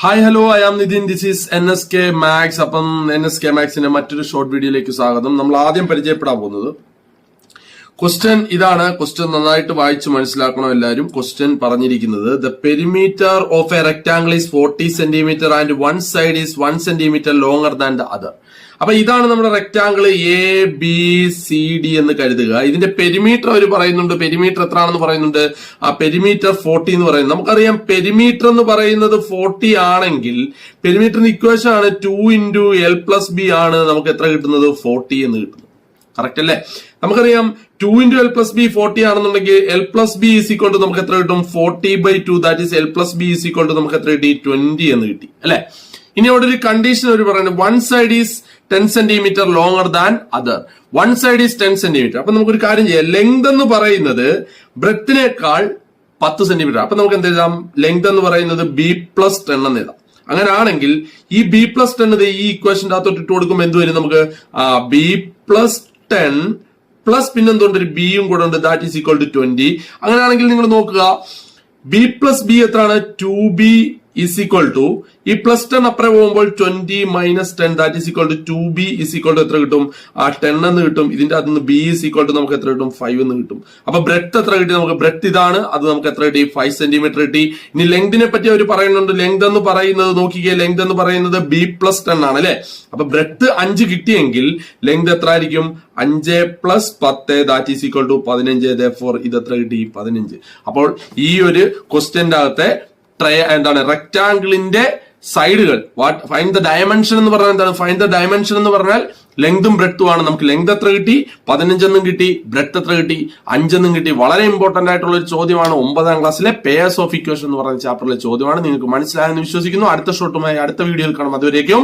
Hi hello I am Nitin, this is NSK maths. അപ്പം NSK മാത്സിന്റെ മറ്റൊരു ഷോർട്ട് വീഡിയോയിലേക്ക് സ്വാഗതം. നമ്മൾ ആദ്യം പരിചയപ്പെടാൻ പോകുന്നത് ക്വസ്റ്റ്യൻ ഇതാണ്. ക്വസ്റ്റ്യൻ നന്നായിട്ട് വായിച്ച് മനസ്സിലാക്കണം എല്ലാവരും. ക്വസ്റ്റ്യൻ പറഞ്ഞിരിക്കുന്നത് the perimeter of A rectangle is 40 centimetre and one side is 1 centimetre longer than the other. അപ്പൊ ഇതാണ് നമ്മുടെ റെക്ടാംഗിൾ ABCD എന്ന് കരുതുക. ഇതിന്റെ പെരിമീറ്റർ അവർ പറയുന്നുണ്ട്. പെരിമീറ്റർ എത്രയാണെന്ന് പറയുന്നുണ്ട്. ആ പെരിമീറ്റർ 40 എന്ന് പറയുന്നത്. നമുക്കറിയാം പെരിമീറ്റർ എന്ന് പറയുന്നത് 40 ആണെങ്കിൽ പെരിമീറ്ററിന്റെ ഇക്വേഷൻ ആണ് 2 × L+B ആണ്. നമുക്ക് എത്ര കിട്ടുന്നത്? 40 എന്ന് കിട്ടുന്നു. കറക്റ്റ് അല്ലേ? നമുക്കറിയാം 2 × L+B 40 ആണെന്നുണ്ടെങ്കിൽ L+B = നമുക്ക് എത്ര കിട്ടും? 40/2. ദാറ്റ് ഈസ് L+B = നമുക്ക് എത്ര കിട്ടി? 20 എന്ന് കിട്ടി അല്ലെ? ഇനി അവിടെ ഒരു കണ്ടീഷൻ അവർ പറയുന്നത് one side is 10 centimetre longer than other. One side is 10 centimetre. അപ്പൊ നമുക്കൊരു കാര്യം ചെയ്യാം. ലെങ്ത് എന്ന് പറയുന്നത് ബ്രെത്തിനേക്കാൾ 10 സെന്റിമീറ്റർ. അപ്പൊ നമുക്ക് എന്ത് എഴുതാം? ലെങ്ത് എന്ന് പറയുന്നത് B+10 എന്ന് എഴുതാം. അങ്ങനെയാണെങ്കിൽ ഈ B+10 ഈ ഇക്വേഷന്റെ അകത്തോട്ട് ഇട്ട് കൊടുക്കുമ്പോൾ എന്ത് വരും? നമുക്ക് B+10 പ്ലസ് പിന്നെന്തുണ്ട്? ഒരു ബിയും കൂടെ ഉണ്ട്. That is equal to 20. അങ്ങനെയാണെങ്കിൽ നിങ്ങൾ നോക്കുക, B+B എത്രയാണ്? 2B is equal to ഈ +10 അപ്പുറം പോകുമ്പോൾ 20 - 10 that is equal to 2B is equal to എത്ര കിട്ടും? 10 എന്ന് കിട്ടും. ഇതിന്റെ അകത്ത് നിന്ന് B is equal to നമുക്ക് എത്ര കിട്ടും? 5 എന്ന് കിട്ടും. അപ്പൊ ബ്രെത്ത് എത്ര കിട്ടി? നമുക്ക് ബ്രെത്ത് ഇതാണ്. അത് നമുക്ക് എത്ര കിട്ടി? 5 സെന്റിമീറ്റർ കിട്ടി. ഇനി ലെങ്തിനെ പറ്റി അവർ പറയുന്നുണ്ട്. ലെങ്ത് എന്ന് പറയുന്നത് നോക്കിക്കേ, ലെങ്ത് എന്ന് പറയുന്നത് B+10 ആണ് അല്ലെ? അപ്പൊ ബ്രെത്ത് 5 കിട്ടിയെങ്കിൽ ലെങ്ത് എത്ര ആയിരിക്കും? 5 + 10 that is equal to 15. therefore ഇത് എത്ര കിട്ടി? 15. അപ്പോൾ ഈ ഒരു ക്വസ്റ്റ്യന്റെ അകത്തെ എന്താണ്? റെക്ടാംഗിളിന്റെ സൈഡുകൾ ഫൈൻഡ് ദ ഡയമെൻഷൻ എന്ന് പറഞ്ഞാൽ എന്താണ്? ഫൈൻഡ് ദ ഡയമെൻഷൻ എന്ന് പറഞ്ഞാൽ ലെങ്തും ബ്രെത്തും ആണ്. നമുക്ക് ലെങ്ത് എത്ര കിട്ടി? 15 എന്നും കിട്ടി. ബ്രെത്ത് എത്ര കിട്ടി? 5 എന്നും കിട്ടി. വളരെ ഇമ്പോർട്ടന്റ് ആയിട്ടുള്ള ഒരു ചോദ്യമാണ്. 9ാം ക്ലാസ്സിലെ പേയേഴ്സ് ഓഫ് ഇക്വേഷൻ എന്ന് പറയുന്ന ചാപ്റ്ററിലെ ചോദ്യമാണ്. നിങ്ങൾക്ക് മനസ്സിലായെന്ന് വിശ്വസിക്കുന്നു. അടുത്ത ഷോട്ടുമായി അടുത്ത വീഡിയോയിൽ കാണാം. അതുവരേക്കും